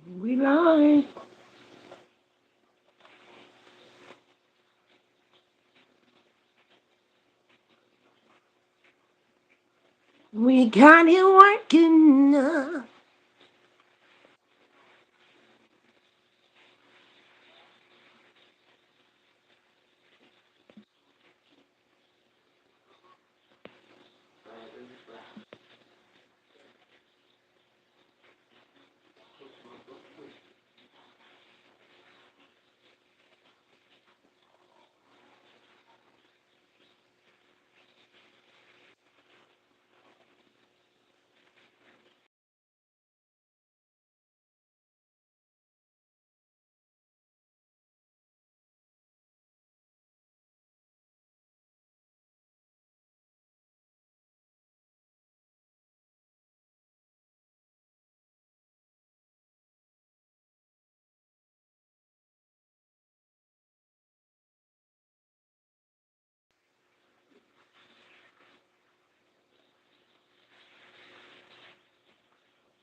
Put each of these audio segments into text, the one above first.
We live. We got it working.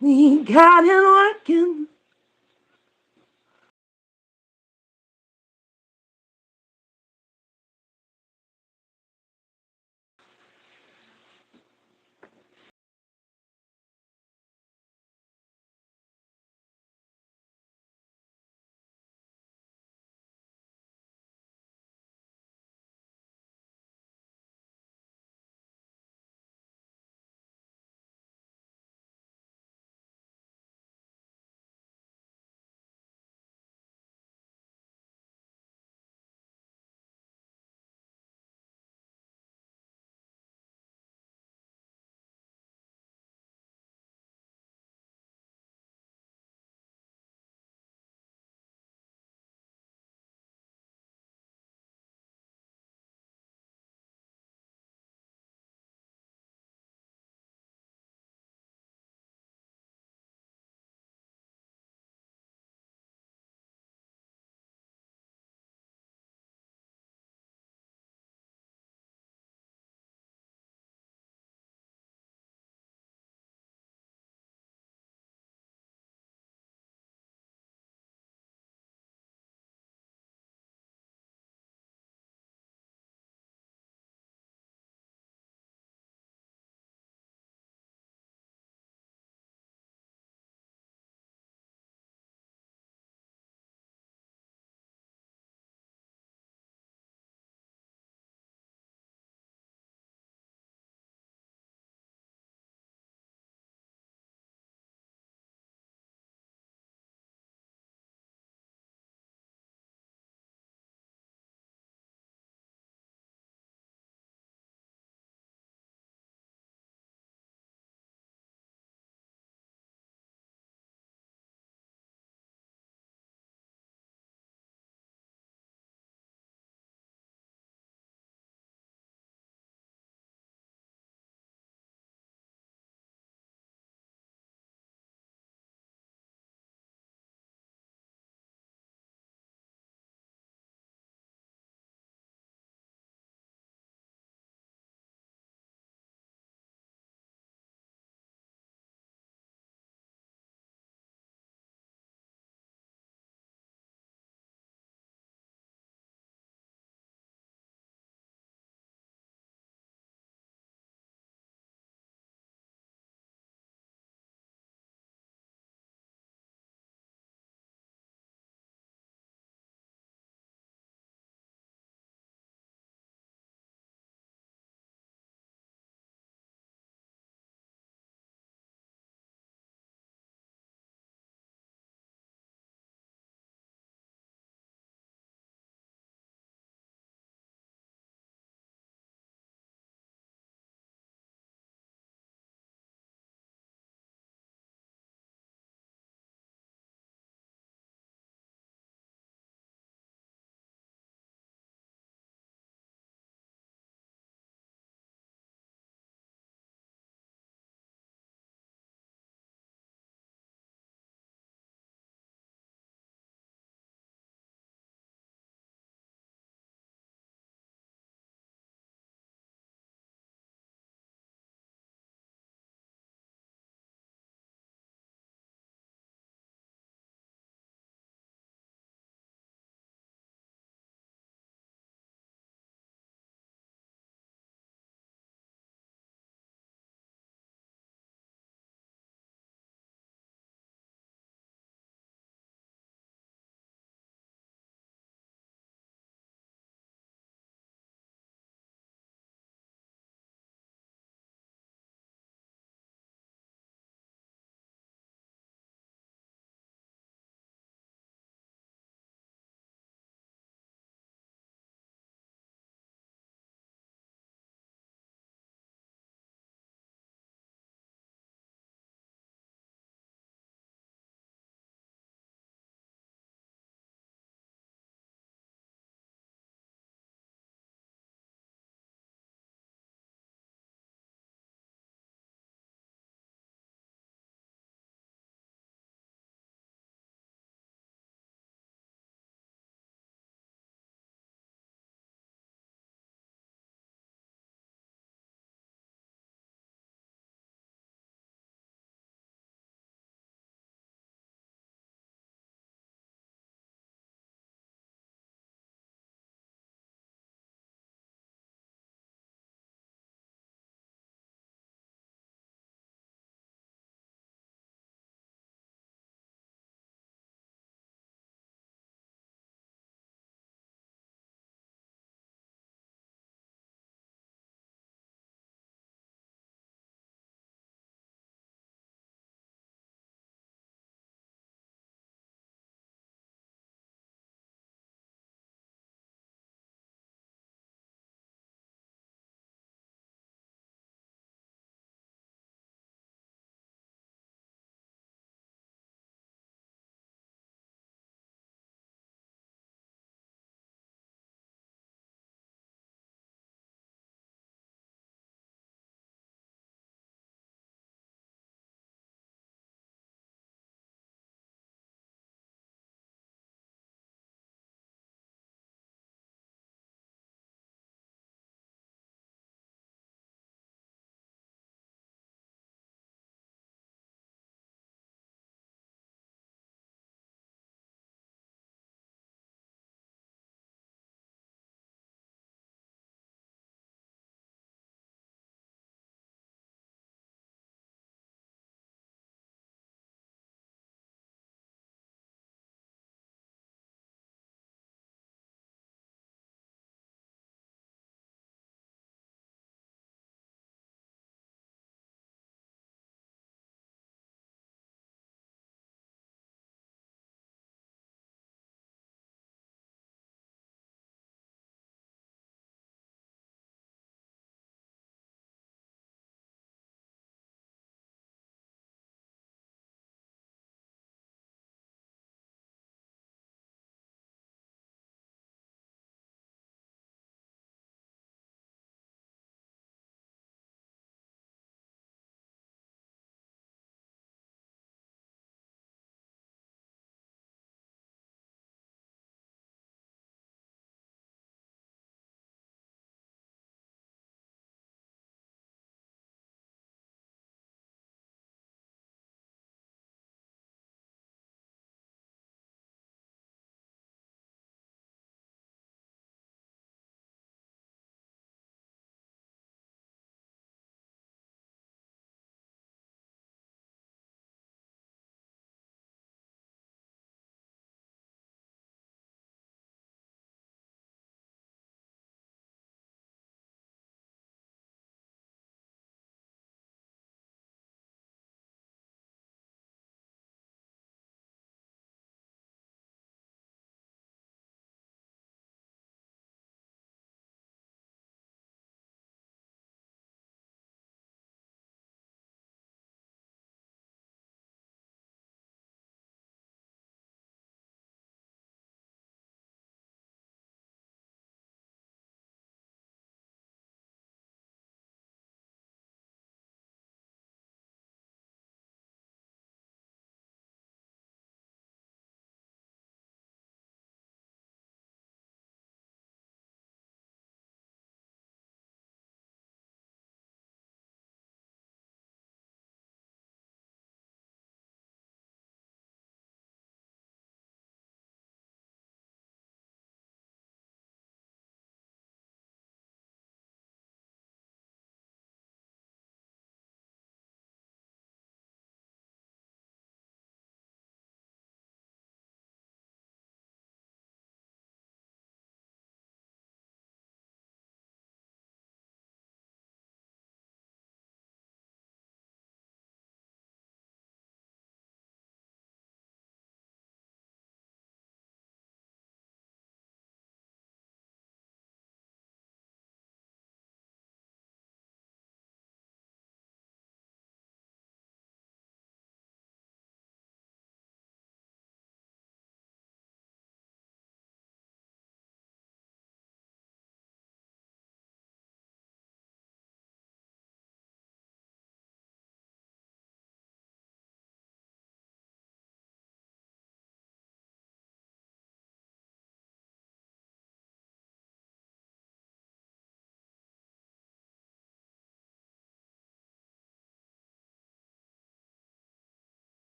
We got it working.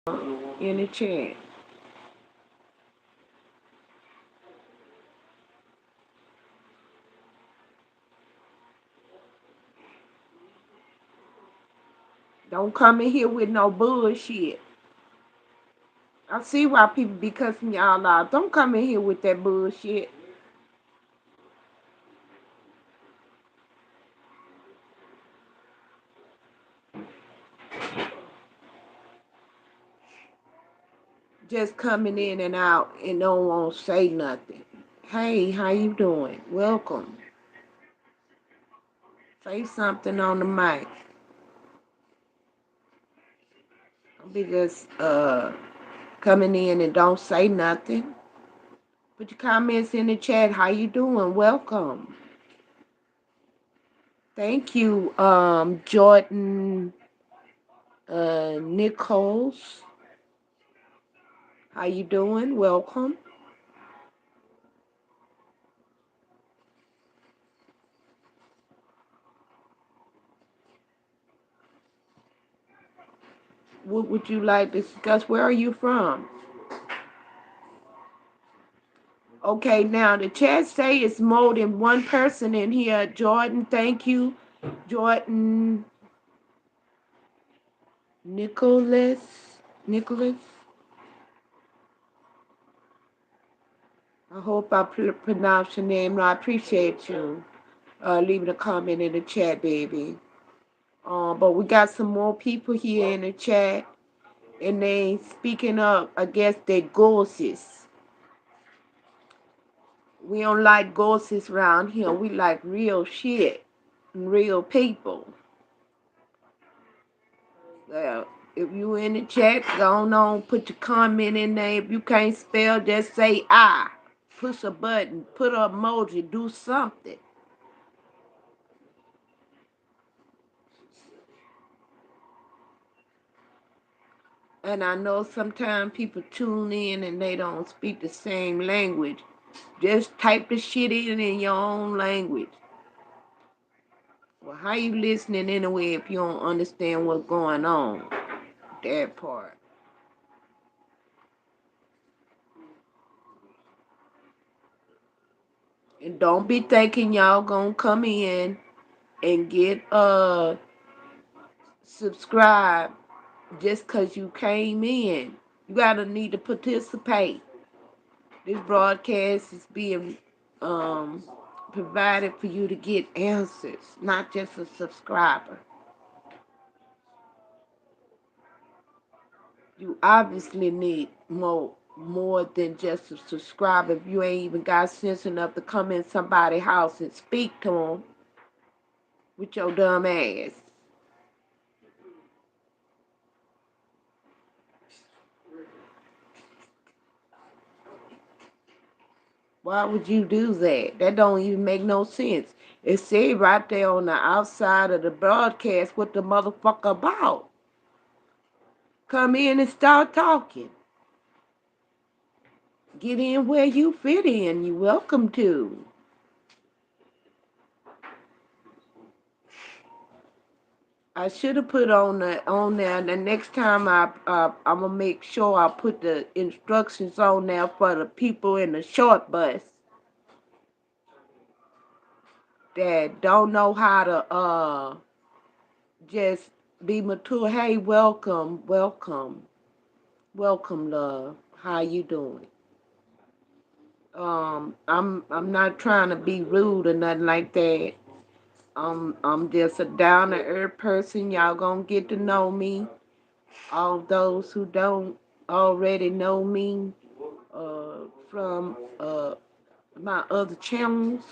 in the chat. Don't come in here with no bullshit. I see why people be cussing y'all out. Don't come in here with that bullshit. Just coming in and out and don't want to say nothing. Hey, how you doing? Welcome. Say something on the mic. Don't be just coming in and don't say nothing. Put your comments in the chat. How you doing? Welcome. Thank you, Jordan Nichols. How you doing? Welcome. What would you like to discuss? Where are you from? Okay, now the chat say it's more than one person in here. Jordan, thank you. Jordan Nicholas. I hope I pronounced your name. No, I appreciate you leaving a comment in the chat, baby. But we got some more people here in the chat, and they speaking up against their ghosts. We don't like ghosts around here. We like real shit and real people. Well, if you in the chat, go on, put your comment in there. If you can't spell, just say I. Push a button, put an emoji, do something. And I know sometimes people tune in and they don't speak the same language. Just type the shit in your own language. Well, how you listening anyway if you don't understand what's going on? That part. And don't be thinking y'all gonna come in and get subscribe just cause you came in. You gotta need to participate. This broadcast is being provided for you to get answers, not just a subscriber. You obviously need more than just a subscriber. If you ain't even got sense enough to come in somebody's house and speak to them with your dumb ass. Why would you do that? That don't even make no sense. It say right there on the outside of the broadcast what the motherfucker about. Come in and start talking. Get in where you fit in. You're welcome to. I should have put on there. The next time I'm gonna make sure I put the instructions on there for the people in the short bus that don't know how to just be mature. Hey, welcome, love. How you doing? I'm not trying to be rude or nothing like that. I'm just a down to earth person. Y'all gonna get to know me. All those who don't already know me from my other channels.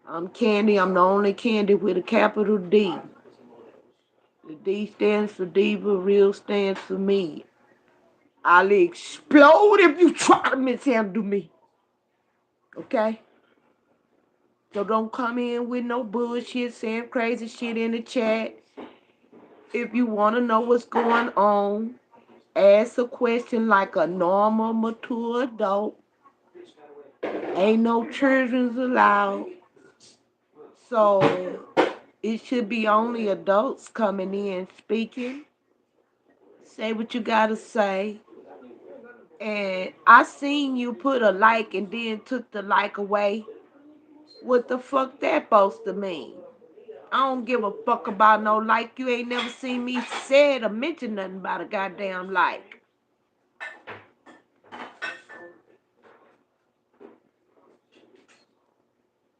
I'm Candy. I'm the only Candy with a capital D. The D stands for Diva. Real stands for me. I'll explode if you try to mishandle me. Okay? So don't come in with no bullshit, saying crazy shit in the chat. If you want to know what's going on, ask a question like a normal, mature adult. Ain't no children's allowed. So it should be only adults coming in speaking. Say what you gotta say. And I seen you put a like and then took the like away. What the fuck that supposed to mean? I don't give a fuck about no like. You ain't never seen me said or mention nothing about a goddamn like.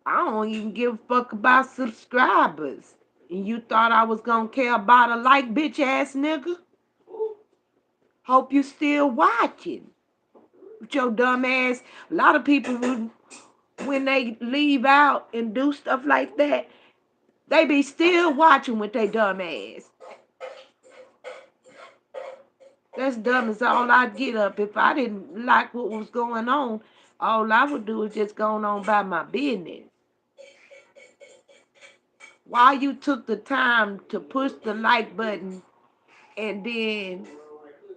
I don't even give a fuck about subscribers. And you thought I was gonna care about a like, bitch ass nigga? Hope you still watching. With your dumb ass. A lot of people, when they leave out and do stuff like that, they be still watching with their dumb ass. That's dumb as all I'd get up. If I didn't like what was going on, all I would do is just go on by my business. Why you took the time to push the like button and then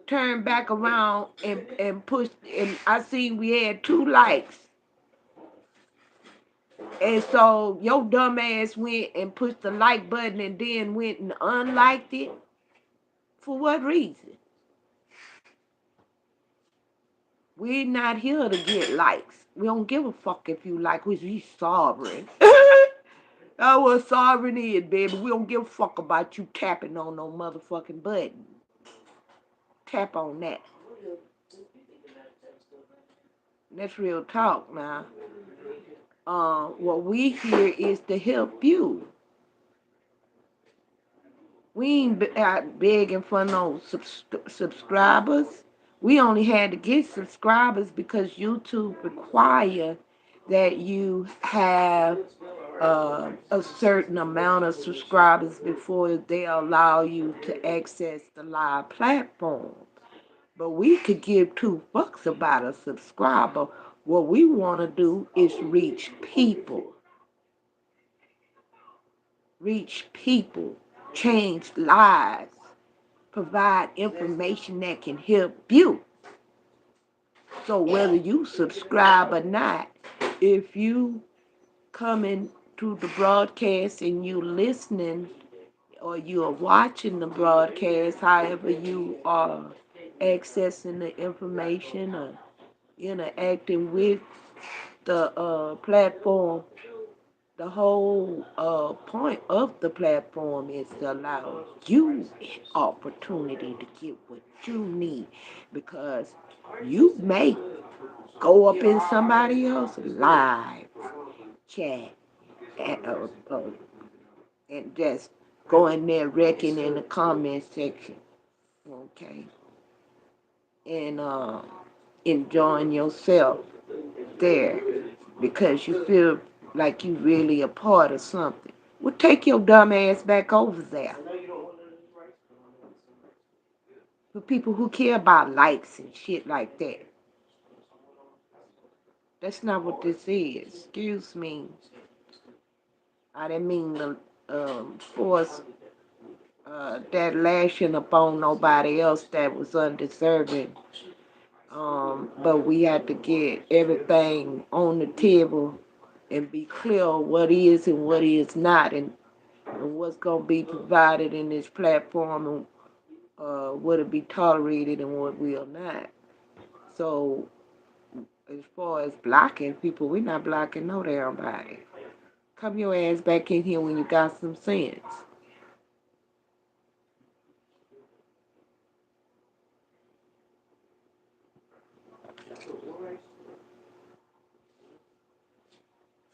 turn back around and push, and I seen we had 2 likes. And so your dumb ass went and pushed the like button and then went and unliked it. For what reason? We're not here to get likes. We don't give a fuck if you like. We sovereign. That's what sovereign is, baby. We don't give a fuck about you tapping on no motherfucking button. Tap on that. That's real talk now. What we here is to help you. We ain't out begging for no subscribers. We only had to get subscribers because YouTube require that you have a certain amount of subscribers before they allow you to access the live platform. But we could give 2 fucks about a subscriber. What we want to do is reach people, change lives, provide information that can help you. So whether you subscribe or not, if you coming to the broadcast and you listening or you are watching the broadcast, however you are accessing the information or interacting with the platform, the whole point of the platform is to allow you an opportunity to get what you need, because you may go up in somebody else's live chat and, and just go in there wrecking in the comment section, okay, and enjoying yourself there because you feel like you really a part of something. Well, take your dumb ass back over there. For people who care about likes and shit like that. That's not what this is. Excuse me. I didn't mean to force that lashing upon nobody else that was undeserving. But we had to get everything on the table and be clear on what is and what is not, and what's going to be provided in this platform, and what will be tolerated and what will not. So as far as blocking people, we're not blocking no damn body. Come your ass back in here when you got some sense.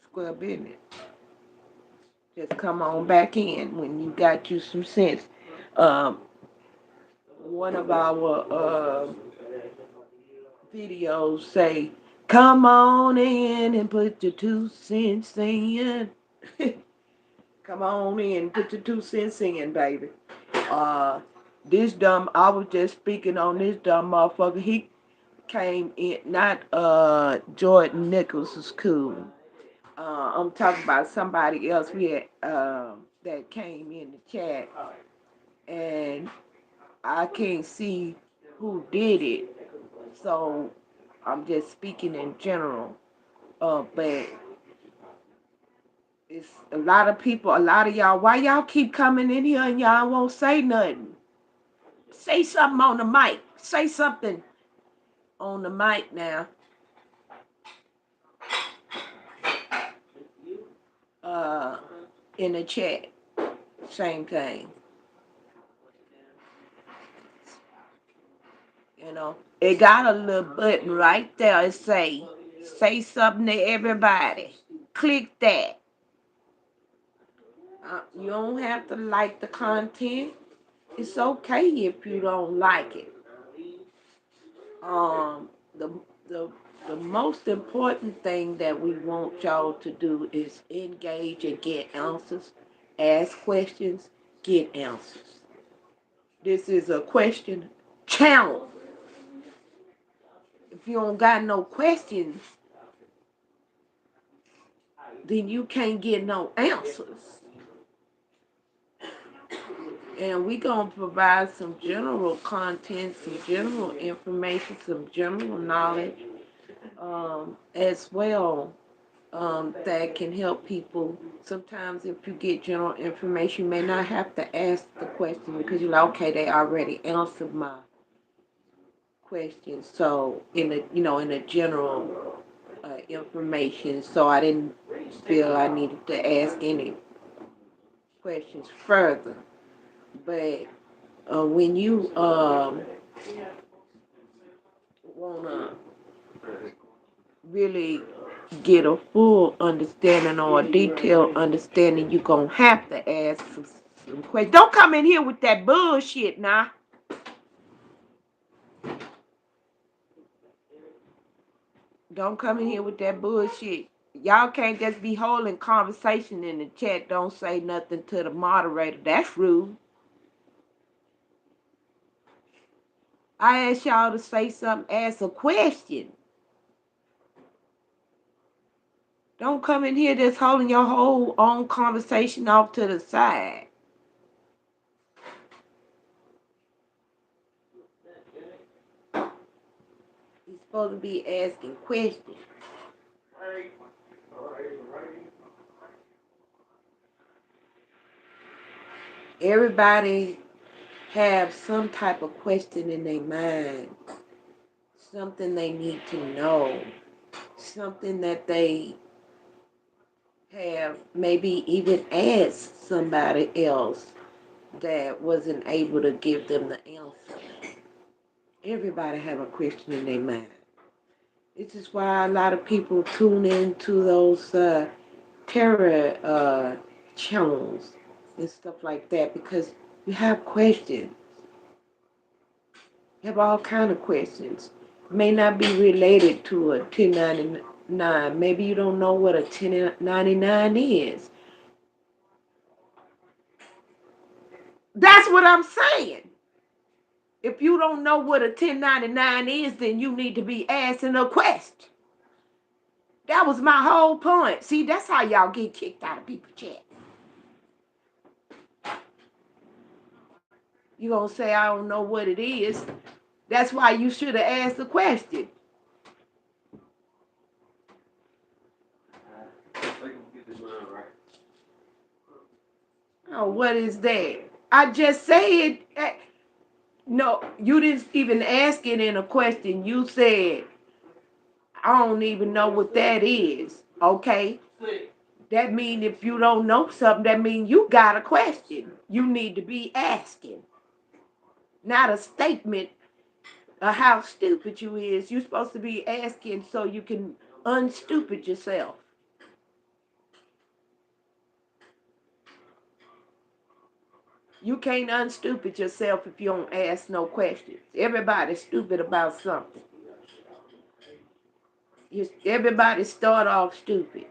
Square business. Just come on back in when you got you some sense. Um, One of our videos say, "Come on in and put your 2 cents in." Come on in, put your 2 cents in, baby. Uh, this dumb, I was just speaking on this dumb motherfucker. He came in, not Jordan Nichols' cool. I'm talking about somebody else we had that came in the chat, and I can't see who did it, so I'm just speaking in general. But it's a lot of people, a lot of y'all. Why y'all keep coming in here and y'all won't say nothing? Say something on the mic. Say something on the mic now. Uh, in the chat. Same thing. You know, it got a little button right there. It say something to everybody. Click that. You don't have to like the content. It's okay if you don't like it. Um, the the the most important thing that we want y'all to do is engage and get answers. Ask questions, get answers. This is a question channel. If you don't got no questions, then you can't get no answers. And we gonna provide some general content, some general information, some general knowledge as well that can help people. Sometimes if you get general information, you may not have to ask the question because you're like, okay, they already answered my question. So in a general information, so I didn't feel I needed to ask any questions further. But when you wanna really get a full understanding or a detailed understanding, you're gonna have to ask some questions. Don't come in here with that bullshit now. Don't come in here with that bullshit. Y'all can't just be holding conversation in the chat. Don't say nothing to the moderator. That's rude. I asked y'all to say something, ask a question. Don't come in here just holding your whole own conversation off to the side. You're supposed to be asking questions. Everybody have some type of question in their mind, something they need to know, something that they have maybe even asked somebody else that wasn't able to give them the answer. Everybody have a question in their mind. This is why a lot of people tune into those terror channels and stuff like that because you have questions. You have all kind of questions. May not be related to a 1099. Maybe you don't know what a 1099 is. That's what I'm saying. If you don't know what a 1099 is, then you need to be asking a question. That was my whole point. See, that's how y'all get kicked out of people's chat. You gonna say I don't know what it is. That's why you should have asked the question. Oh, what is that? I just said no, you didn't even ask it in a question. You said, I don't even know what that is. Okay? That means if you don't know something, that means you got a question. You need to be asking. Not a statement of how stupid you is. You're supposed to be asking so you can unstupid yourself. You can't unstupid yourself if you don't ask no questions. Everybody's stupid about something. Everybody start off stupid.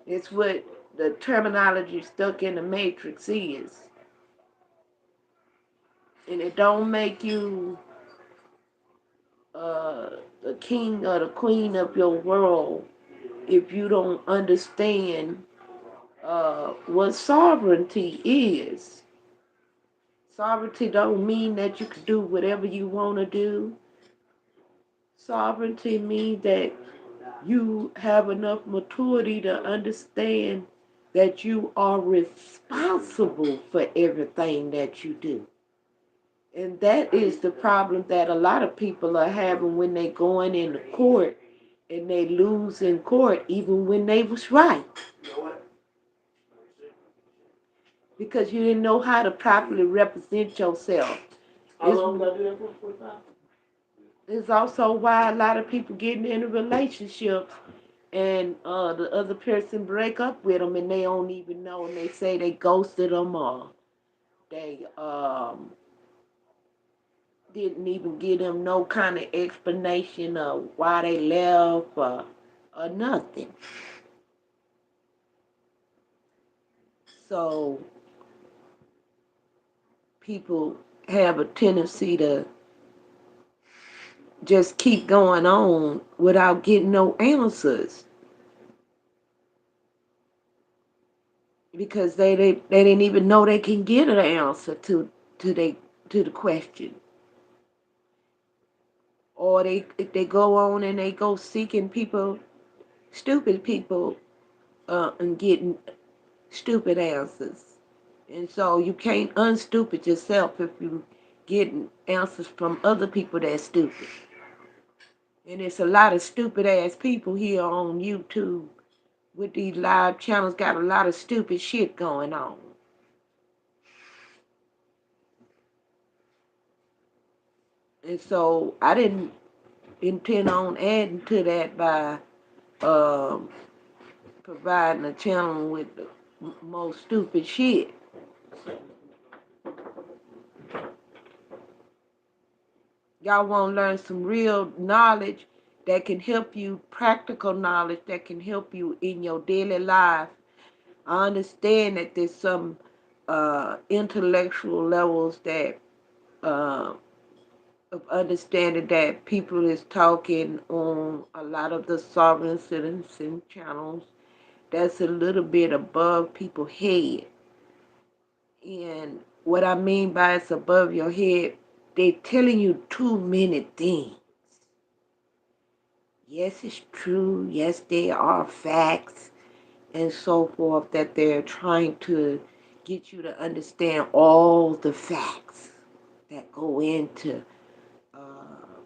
It's what the terminology stuck in the matrix is. And it don't make you the king or the queen of your world if you don't understand what sovereignty is. Sovereignty don't mean that you can do whatever you want to do. Sovereignty means that you have enough maturity to understand that you are responsible for everything that you do. And that is the problem that a lot of people are having when they going into court and they lose in court even when they was right. Because you didn't know how to properly represent yourself. It's also why a lot of people getting into relationships and the other person break up with them and they don't even know and they say they ghosted them or they didn't even give them no kind of explanation of why they left or nothing. So people have a tendency to just keep going on without getting no answers because they didn't even know they can get an answer to they to the question. Or they go on and they go seeking people, stupid people, and getting stupid answers. And so you can't unstupid yourself if you getting answers from other people that's stupid. And it's a lot of stupid ass people here on YouTube with these live channels got a lot of stupid shit going on. And so I didn't intend on adding to that by um, providing a channel with the most stupid shit. Y'all want to learn some real knowledge that can help you, practical knowledge that can help you in your daily life. I understand that there's some intellectual levels that uh, of understanding that people is talking on a lot of the sovereign citizen channels that's a little bit above people's head. And what I mean by it's above your head, they're telling you too many things. Yes, it's true. Yes, there are facts and so forth that they're trying to get you to understand all the facts that go into uh,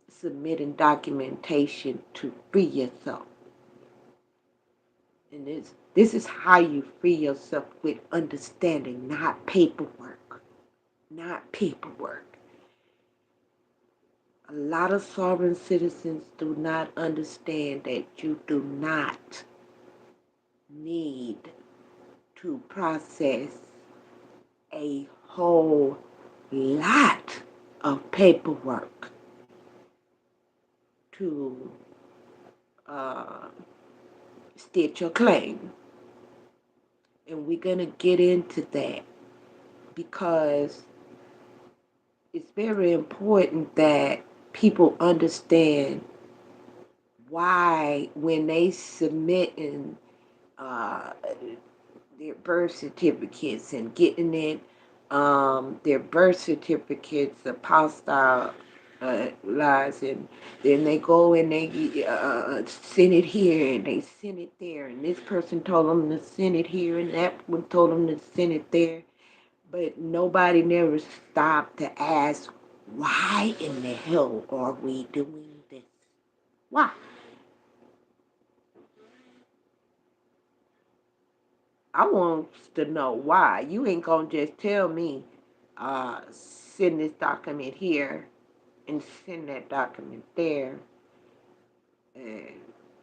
submitting documentation to free yourself. And this is how you free yourself with understanding, not paperwork. Not paperwork. A lot of sovereign citizens do not understand that you do not need to process a whole lot of paperwork to uh, state your claim. And we're going to get into that because it's very important that people understand why when they submit in uh, their birth certificates and getting it, their birth certificates apostolized, and then they go and they send it here and they send it there, and this person told them to send it here and that one told them to send it there, but nobody never stopped to ask why in the hell are we doing this? Why? I want to know why. You ain't gonna just tell me, send this document here and send that document there, and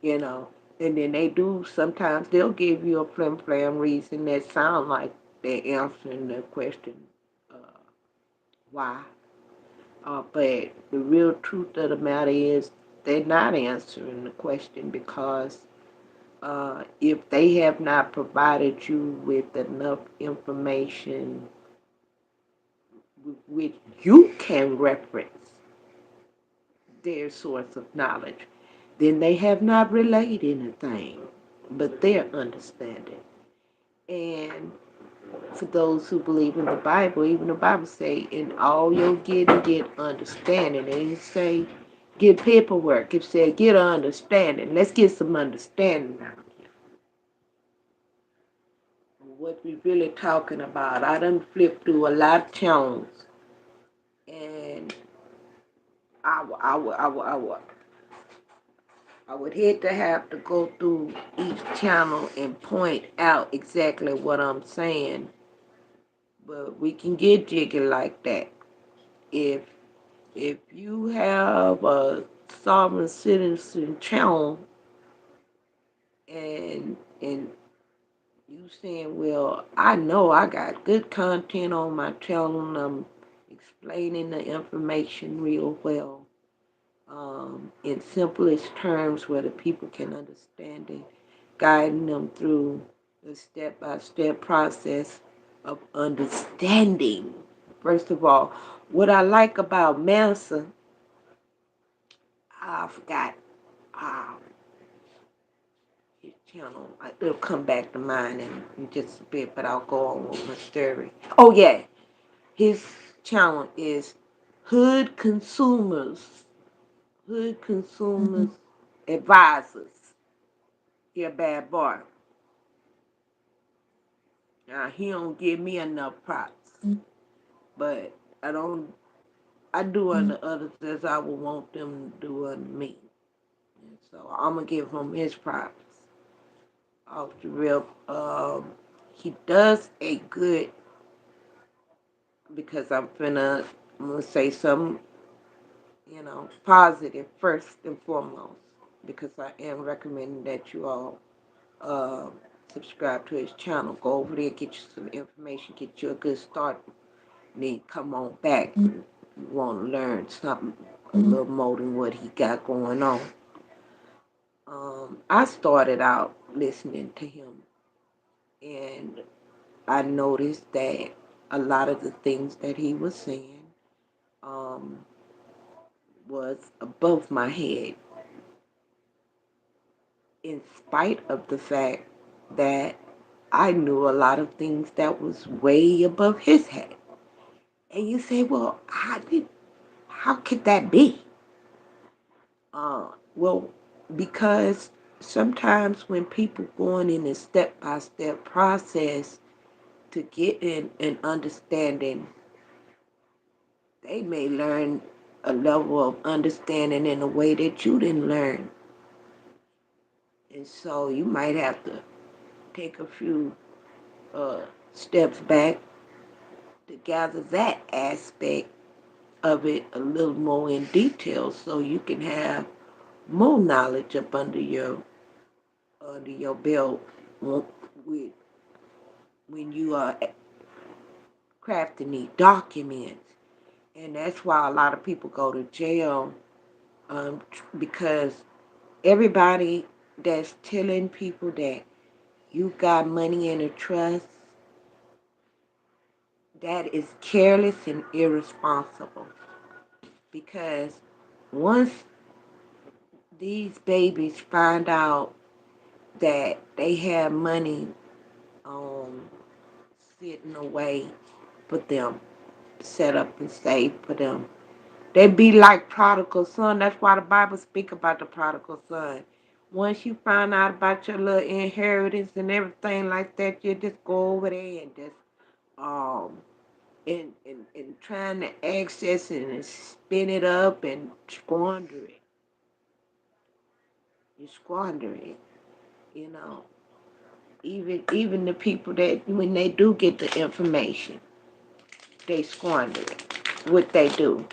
you know, and then they do. Sometimes they'll give you a flim flam reason that sound like they're answering the question, uh, why. But the real truth of the matter is they're not answering the question because if they have not provided you with enough information which you can reference their source of knowledge, then they have not relayed anything but their understanding. And for those who believe in the Bible, even the Bible say, in all your getting, get understanding. It didn't say get paperwork. It said get understanding. Let's get some understanding now. what we really talking about. I done flipped through a lot of channels, and I would hate to have to go through each channel and point out exactly what I'm saying, but we can get jiggy like that. If if you have a sovereign citizen channel and you saying, well, I know I got good content on my channel and I'm explaining the information real well, in simplest terms where the people can understand it, guiding them through the step-by-step process of understanding. First of all, what I like about Mansa, I forgot uh, his channel. It'll come back to mind in just a bit, but I'll go on with my story. Oh yeah, his channel is Hood Consumers, Hood Consumers Advisors. He a bad boy. Now he don't give me enough props, but I don't. I do unto others as I would want them to do unto me. And so I'm gonna give him his props off the rip. He does a good, because I'm gonna say something, positive first and foremost, because I am recommending that you all uh, subscribe to his channel. Go over there, get you some information, get you a good start. Then come on back. You want to learn something a little more than what he got going on. I started out listening to him, and I noticed that a lot of the things that he was saying um, was above my head, in spite of the fact that I knew a lot of things that was way above his head. And you say, well, how could that be? Well, because sometimes when people going in a step-by-step process to get in an understanding, they may learn a level of understanding in a way that you didn't learn. And so you might have to take a few uh, steps back to gather that aspect of it a little more in detail so you can have more knowledge up under your belt with when you are crafting these documents. And that's why a lot of people go to jail, because everybody that's telling people that you got money in a trust, that is careless and irresponsible. Because once these babies find out that they have money um, sitting away for them, set up and saved for them, they be like prodigal son. That's why the Bible speak about the prodigal son. Once you find out about your little inheritance and everything like that, you just go over there and just um and trying to access it and spin it up and squander it. You squander it, you know. Even the people that when they do get the information, they squander it. What they do,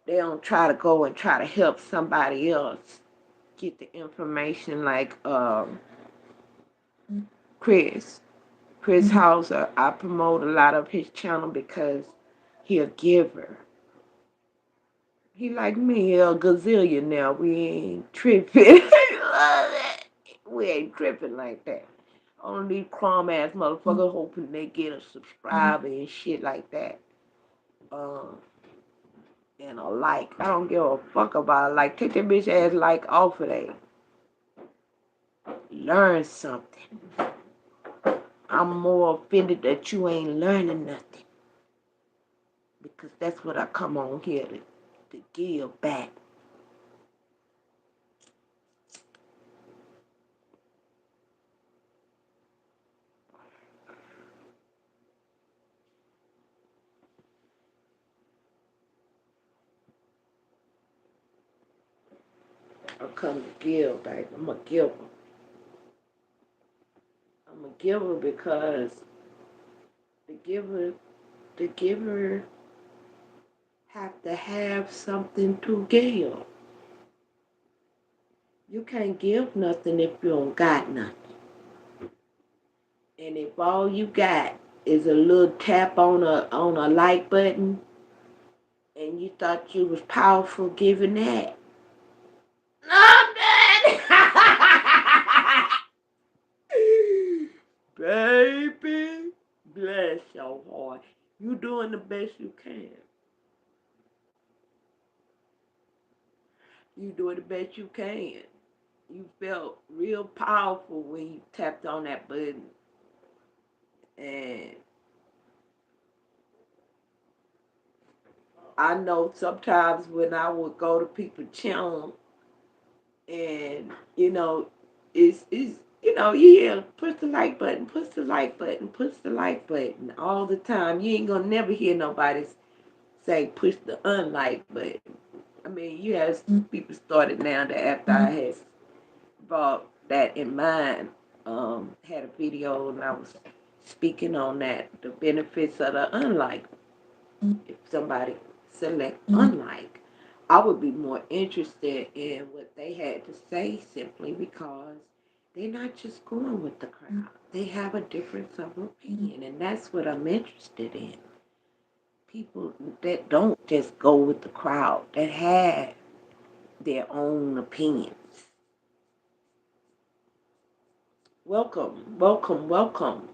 they don't try to go and try to help somebody else get the information like Chris. Chris Hauser. I promote a lot of his channel because he a giver. He like me, a gazillion now. We ain't tripping. We ain't tripping like that. Only crumb ass motherfucker hoping they get a subscriber and shit like that. Um, and a like. I don't give a fuck about a like. Take that bitch ass like off of there. Learn something. I'm more offended that you ain't learning nothing. Because that's what I come on here to give back. I come to give, baby. I'm a giver. I'm a giver because the giver, the giver have to have something to give. You can't give nothing if you don't got nothing. And if all you got is a little tap on a like button, and you thought you was powerful giving that, nothing. Baby, bless your heart. You doing the best you can. You doing the best you can. You felt real powerful when you tapped on that button. And I know sometimes when I would go to people's channel and it's you hear push the like button, push the like button, push the like button all the time. You ain't gonna never hear nobody say push the unlike button. I mean, you have people started now that after I had brought that in mind, had a video and I was speaking on that, the benefits of the unlike. If somebody select unlike, I would be more interested in what they had to say simply because they're not just going with the crowd. They have a difference of opinion, and that's what I'm interested in. People that don't just go with the crowd, that have their own opinions. Welcome, welcome, welcome.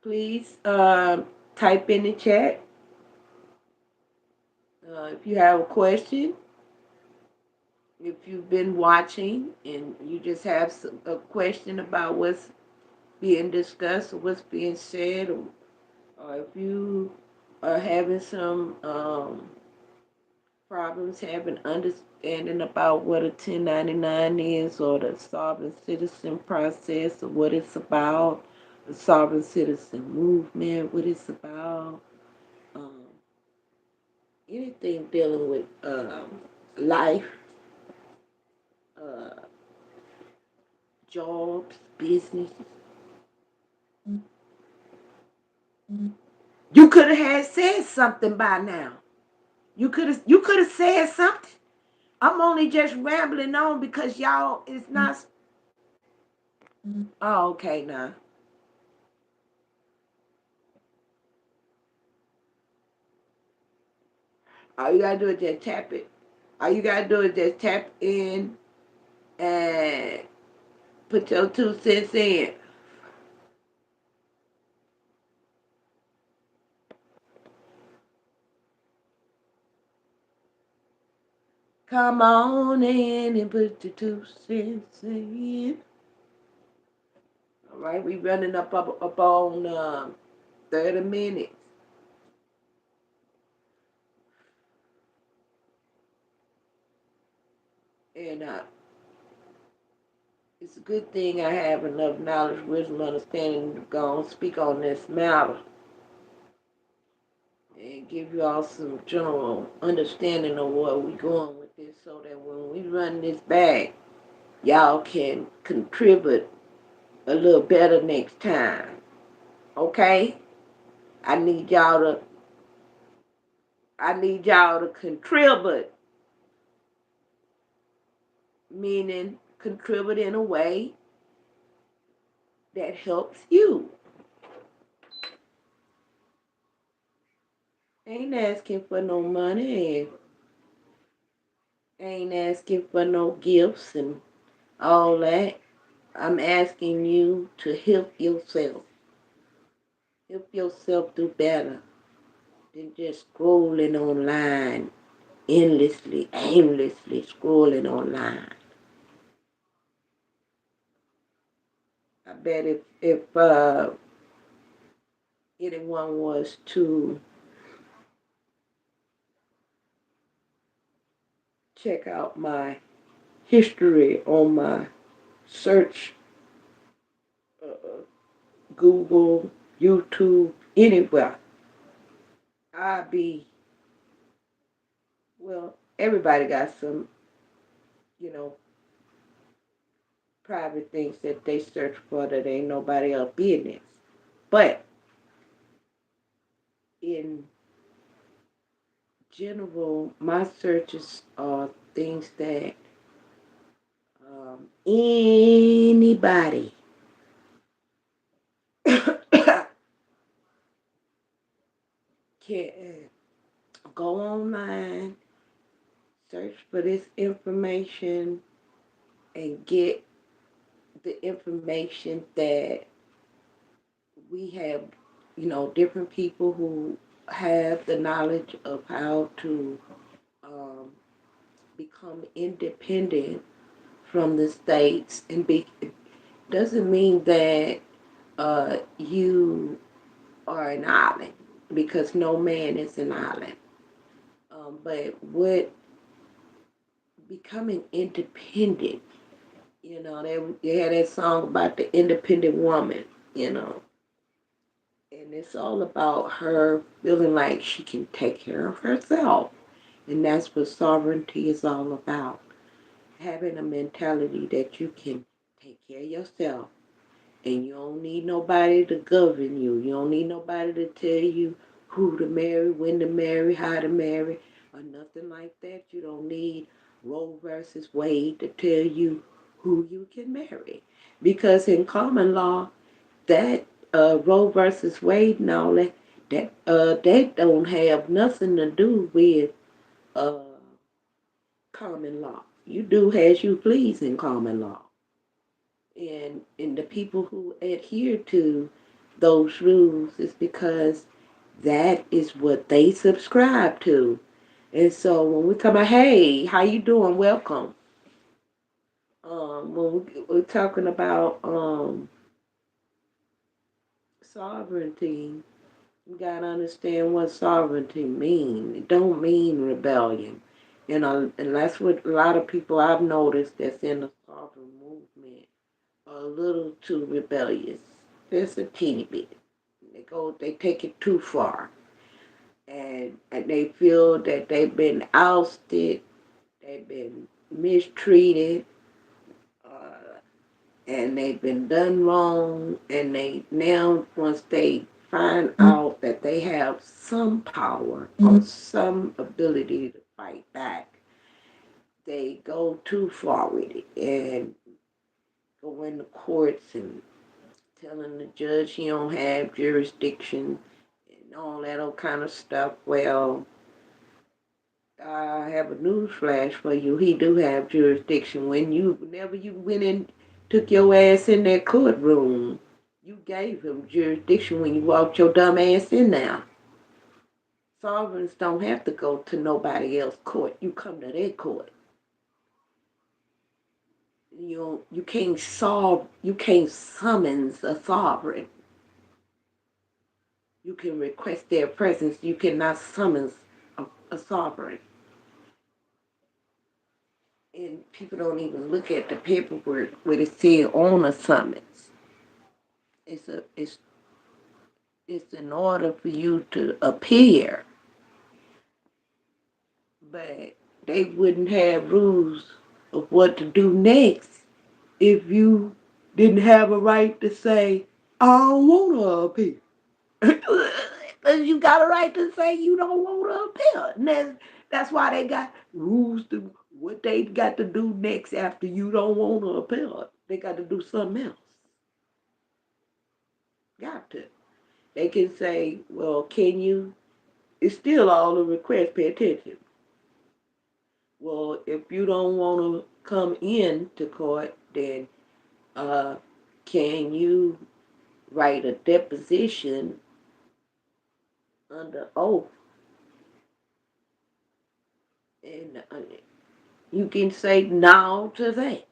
Please type in the chat if you have a question. If you've been watching and you just have a question about what's being discussed or what's being said, or if you are having some problems having understanding about what a 1099 is or the sovereign citizen process or what it's about, the sovereign citizen movement, what it's about, um, anything dealing with life, uh, jobs, business. You could have had said something by now. You could have said something. I'm only just rambling on because y'all is not. Oh, okay now. All you gotta do is just tap it. All you gotta do is just tap in and put your 2 cents in. Come on in and put your 2 cents in. All right, we running up on 30 minutes. And it's a good thing I have enough knowledge, wisdom, understanding to go and speak on this matter and give you all some general understanding of where we're going with this so that when we run this back, y'all can contribute a little better next time. Okay? I need y'all to I need y'all to contribute, meaning contribute in a way that helps you. Ain't asking for no money, ain't asking for no gifts and all that. I'm asking you to help yourself. Help yourself do better than just scrolling online endlessly, aimlessly scrolling online. I bet if anyone was to check out my history on my search, uh, Google, YouTube, anywhere, I'd be, well, everybody got some you know, private things that they search for that ain't nobody else business. But in general, my searches are things that anybody can go online, search for this information, and get the information that we have, different people who have the knowledge of how to um, become independent from the states and be doesn't mean that you are an island because no man is an island. But what becoming independent, they had that song about the independent woman, you know, and it's all about her feeling like she can take care of herself. And that's what sovereignty is all about. Having a mentality that you can take care of yourself and you don't need nobody to govern you. You don't need nobody to tell you who to marry, when to marry, how to marry, or nothing like that. You don't need Roe versus Wade to tell you who you can marry. Because in common law, that Roe versus Wade and all that they don't have nothing to do with uh, common law. You do as you please in common law. And the people who adhere to those rules is because that is what they subscribe to. And so when we come out, hey, how you doing? Welcome. We're talking about sovereignty, you gotta understand what sovereignty mean. It don't mean rebellion. And that's what a lot of people I've noticed that's in the sovereign movement are a little too rebellious. Just a teeny bit. They take it too far. And they feel that they've been ousted, they've been mistreated, uh, and they've been done wrong, and they now once they find out that they have some power or some ability to fight back, they go too far with it and go in the courts and telling the judge he don't have jurisdiction and all that old kind of stuff. Well, I have a news flash for you. He do have jurisdiction. Whenever you went in, took your ass in that courtroom, you gave him jurisdiction when you walked your dumb ass in there. Sovereigns don't have to go to nobody else's court. You come to their court. You can't summons a sovereign. You can request their presence. You cannot summons a sovereign. And people don't even look at the paperwork where it says on a summons. It's a it's in order for you to appear, but they wouldn't have rules of what to do next if you didn't have a right to say, I don't want to appear. Because you got a right to say you don't want to appear. And that's why they got rules to what they got to do next after you don't want to appear. They got to do something else. Got to. They can say, well, can you? It's still all a request. Pay attention. Well, if you don't want to come in to court, then uh, can you write a deposition under oath, and you can say no to that,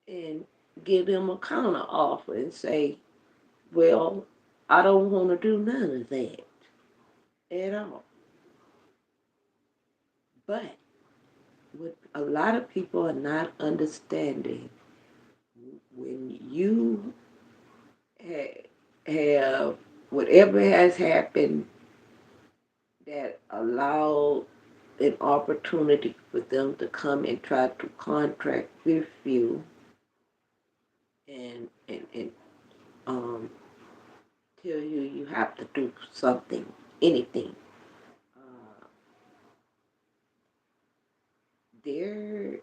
and give them a counter offer and say, well, I don't want to do none of that at all. But what a lot of people are not understanding, when you have whatever has happened that allowed an opportunity for them to come and try to contract with you and tell you you have to do something, anything. Uh, there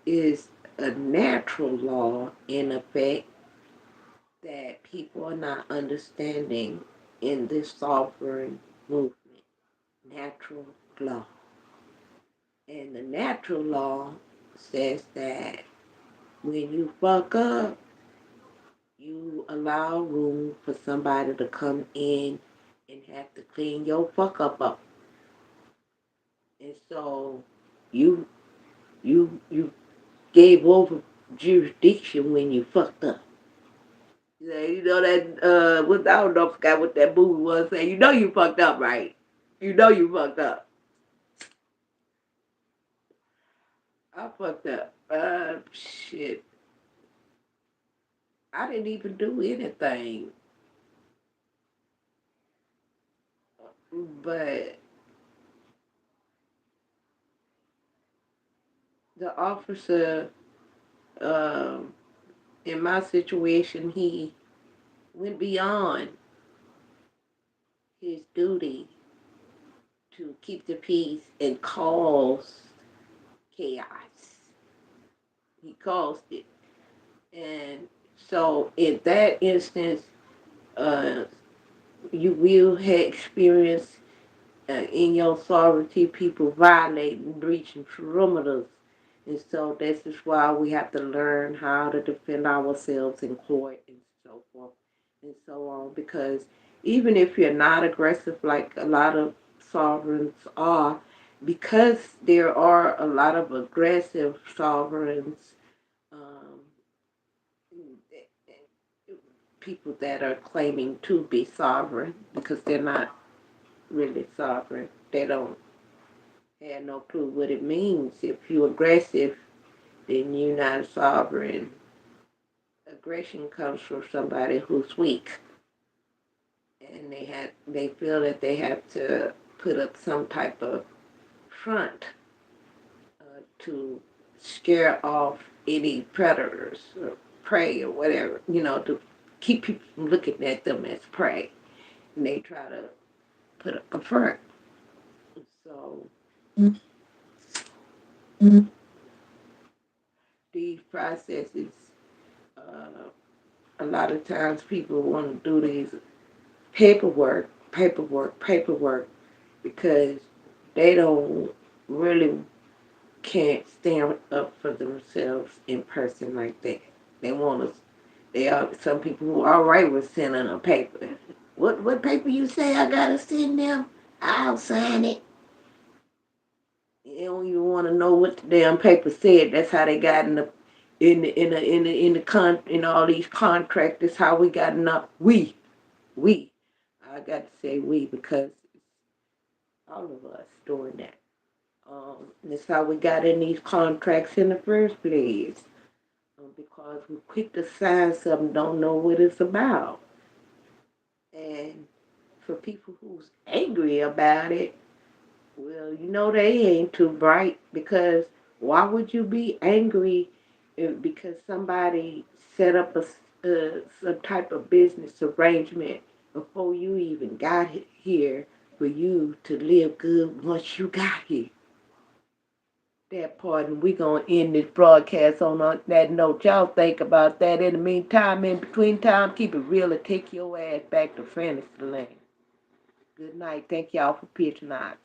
is a natural law in effect that people are not understanding in this sovereign movement. Natural law. And the natural law says that when you fuck up, you allow room for somebody to come in and have to clean your fuck up. And so you you gave over jurisdiction when you fucked up. Yeah, you know that what I don't know, I forgot what that movie was saying. You know you fucked up, right? You know you fucked up. I fucked up. Shit. I didn't even do anything. But the officer, um, in my situation, he went beyond his duty to keep the peace and caused chaos. He caused it. And so in that instance, uh, you will have experienced in your sovereignty people violating, breaching perimeters. And so this is why we have to learn how to defend ourselves in court and so forth and so on. Because even if you're not aggressive like a lot of sovereigns are, because there are a lot of aggressive sovereigns, um, people that are claiming to be sovereign because they're not really sovereign. They don't have no clue what it means. If you're aggressive, then you're not sovereign. Aggression comes from somebody who's weak, and they feel that they have to put up some type of front to scare off any predators or prey or whatever, to keep people from looking at them as prey. And they try to put up a front. So these processes, uh, a lot of times people want to do these paperwork, because they don't really can't stand up for themselves in person like that. They want to. They are some people who are all right with sending a paper. What paper you say I gotta send them? I'll sign it. They don't even want to know what the damn paper said. That's how they got in all these contracts. That's how we got enough. We. I got to say we because all of us doing that. That's how we got in these contracts in the first place. Because we're quick to sign something, don't know what it's about. And for people who's angry about it, well, they ain't too bright because why would you be angry because somebody set up some type of business arrangement before you even got here for you to live good once you got here? That part, and we're going to end this broadcast on that note. Y'all think about that. In the meantime, in between time, keep it real and take your ass back to fantasy land. Good night. Thank y'all for pitching out.